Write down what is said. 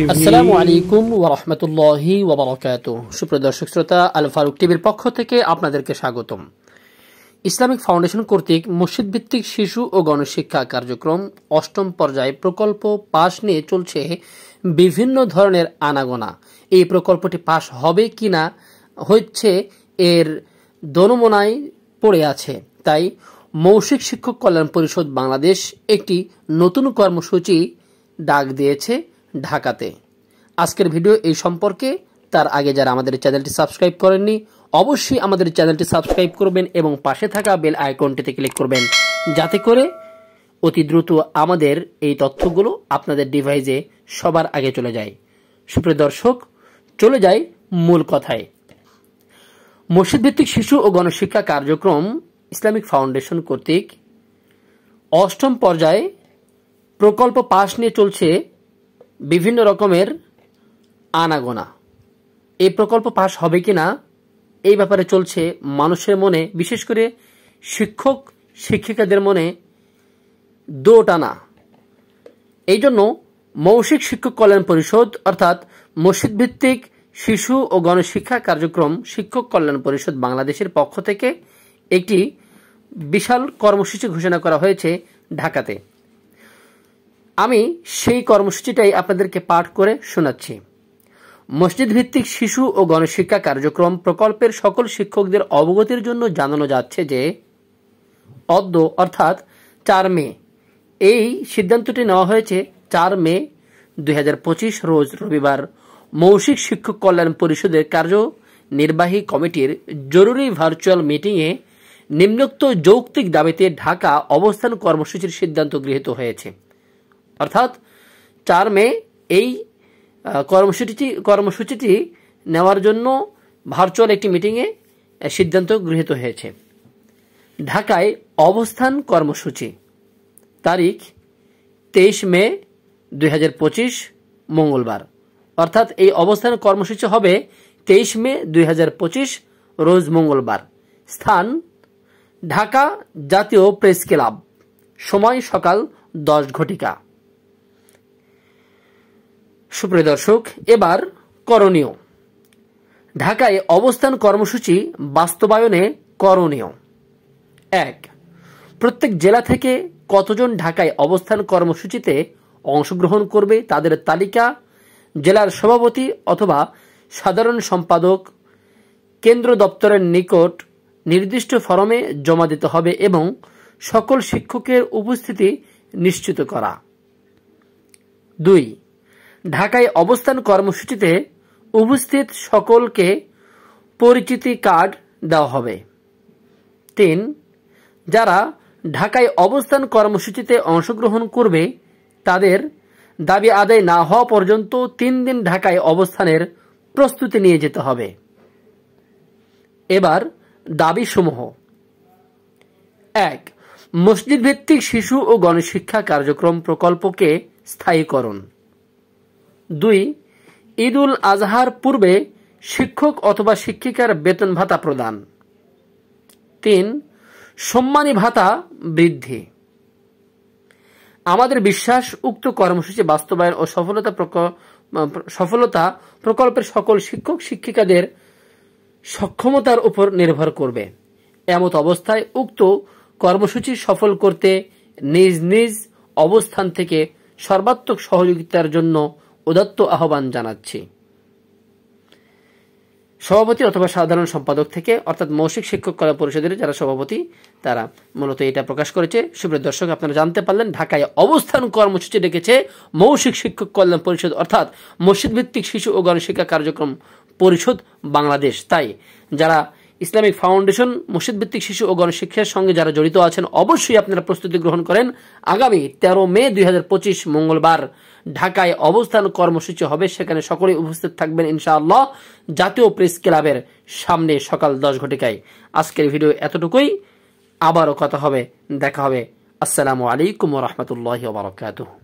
আসসালামু আলাইকুম ওয়া রাহমাতুল্লাহি ওয়া বারাকাতুহু। সুপ্রিয় দর্শক শ্রোতা, আল ফারুক টিভির পক্ষ থেকে আপনাদেরকে স্বাগতম। ইসলামিক ফাউন্ডেশন কর্তৃক মসজিদ ভিত্তিক শিশু ও গণশিক্ষা কার্যক্রম অষ্টম পর্যায়ে প্রকল্প পাশ নিয়ে চলছে বিভিন্ন ধরনের আনাগোনা। এই প্রকল্পটি পাশ হবে কিনা হচ্ছে এর দোনমনায় পড়ে আছে। তাই মৌখিক শিক্ষক কল্যাণ পরিষদ বাংলাদেশ একটি নতুন কর্মসূচি ডাক দিয়েছে ঢাকাতে। আজকের ভিডিও এই সম্পর্কে। তার আগে যারা আমাদের চ্যানেলটি সাবস্ক্রাইব করেননি অবশ্যই আমাদের চ্যানেলটি সাবস্ক্রাইব করবেন এবং পাশে থাকা বেল আইকনটিতে ক্লিক করবেন, যাতে করে অতি দ্রুত আমাদের এই তথ্যগুলো আপনাদের ডিভাইসে সবার আগে চলে যায়। সুপ্রিয় দর্শক, চলে যায় মূল কথায়। মসজিদ ভিত্তিক শিশু ও গণশিক্ষা কার্যক্রম ইসলামিক ফাউন্ডেশন কর্তৃক অষ্টম পর্যায়ে প্রকল্প পাশ নিয়ে চলছে বিভিন্ন রকমের আনাগোনা। এই প্রকল্প পাশ হবে কিনা এই ব্যাপারে চলছে মানুষের মনে, বিশেষ করে শিক্ষক শিক্ষিকাদের মনে দোটানা। এই জন্য মৌখিক শিক্ষক কল্যাণ পরিষদ অর্থাৎ মসজিদ ভিত্তিক শিশু ও গণশিক্ষা কার্যক্রম শিক্ষক কল্যাণ পরিষদ বাংলাদেশের পক্ষ থেকে একটি বিশাল কর্মসূচি ঘোষণা করা হয়েছে ঢাকাতে। আমি সেই কর্মসূচিটাই আপনাদেরকে পাঠ করে শোনাচ্ছি। মসজিদ ভিত্তিক শিশু ও গণশিক্ষা কার্যক্রম প্রকল্পের সকল শিক্ষকদের অবগতির জন্য জানানো যাচ্ছে যে অদ্য অর্থাৎ 4 মে, এই সিদ্ধান্তটি নেওয়া হয়েছে 4 মে 2025 রোজ রবিবার মৌখিক শিক্ষক কল্যাণ পরিষদের কার্যনির্বাহী কমিটির জরুরি ভার্চুয়াল মিটিংয়ে নিম্নোক্ত যৌক্তিক দাবিতে ঢাকা অবস্থান কর্মসূচির সিদ্ধান্ত গৃহীত হয়েছে। অর্থাৎ 4 মে এই কর্মসূচিটি নেওয়ার জন্য ভার্চুয়াল একটি মিটিংয়ে সিদ্ধান্ত গৃহীত হয়েছে। ঢাকায় অবস্থান কর্মসূচি তারিখ 23 মে 2025 মঙ্গলবার। অর্থাৎ এই অবস্থান কর্মসূচি হবে 23 মে 2025 রোজ মঙ্গলবার। স্থান ঢাকা জাতীয় প্রেস ক্লাব, সময় সকাল 10 ঘটিকা। সুপ্রিয় দর্শক, এবার করণীয়। ঢাকায় অবস্থান কর্মসূচি বাস্তবায়নে করণীয়। 1. প্রত্যেক জেলা থেকে কতজন ঢাকায় অবস্থান কর্মসূচিতে অংশগ্রহণ করবে তাদের তালিকা জেলার সভাপতি অথবা সাধারণ সম্পাদক কেন্দ্র দপ্তরের নিকট নির্দিষ্ট ফরমে জমা দিতে হবে এবং সকল শিক্ষকের উপস্থিতি নিশ্চিত করা। 2. ঢাকায় অবস্থান কর্মসূচিতে উপস্থিত সকলকে পরিচিতি কার্ড দেওয়া হবে। 3. যারা ঢাকায় অবস্থান কর্মসূচিতে অংশগ্রহণ করবে তাদের দাবি আদায় না হওয়া পর্যন্ত 3 দিন ঢাকায় অবস্থানের প্রস্তুতি নিয়ে যেতে হবে। এবার দাবি সমূহ। 1. মসজিদ ভিত্তিক শিশু ও গণশিক্ষা কার্যক্রম প্রকল্পকে স্থায়ীকরণ। 2. ঈদ উল আজহার পূর্বে শিক্ষক অথবা শিক্ষিকার বেতন ভাতা প্রদান। 3. সম্মানী ভাতা বৃদ্ধি। আমাদের বিশ্বাস উক্ত কর্মসূচি বাস্তবায়ন ও সফলতা প্রকল্পের সকল শিক্ষক শিক্ষিকাদের সক্ষমতার উপর নির্ভর করবে। এমত অবস্থায় উক্ত কর্মসূচি সফল করতে নিজ নিজ অবস্থান থেকে সর্বাত্মক সহযোগিতার জন্য উদাত্ত আহ্বান জানাচ্ছি। সভাপতি অথবা সাধারণ সম্পাদক থেকে, অর্থাৎ মৌখিক শিক্ষক কল্যাণ পরিষদের যারা সভাপতি তারা মূলত এটা প্রকাশ করেছে। সুপ্রিয় দর্শক, আপনারা জানতে পারলেন ঢাকায় অবস্থান কর্মসূচি ডেকেছে মৌখিক শিক্ষক কল্যাণ পরিষদ অর্থাৎ মসজিদ ভিত্তিক শিশু ও গণশিক্ষা কার্যক্রম পরিষদ বাংলাদেশ। তাই যারা ইসলামিক ফাউন্ডেশন মসজিদ ভিত্তিক শিশু ও গণশিক্ষার সঙ্গে যারা জড়িত আছেন অবশ্যই আপনারা প্রস্তুতি গ্রহণ করেন। আগামী 13 মে 2025 মঙ্গলবার ঢাকায় অবস্থান কর্মসূচি হবে, সেখানে সকলেই উপস্থিত থাকবেন ইনশাআল্লাহ জাতীয় প্রেস ক্লাবের সামনে সকাল 10 ঘটিকায়। আজকের ভিডিও এতটুকুই, আবারও কথা হবে, দেখা হবে। আসসালামু আলাইকুম ওয়া রাহমাতুল্লাহি ওয়া বারাকাতুহু।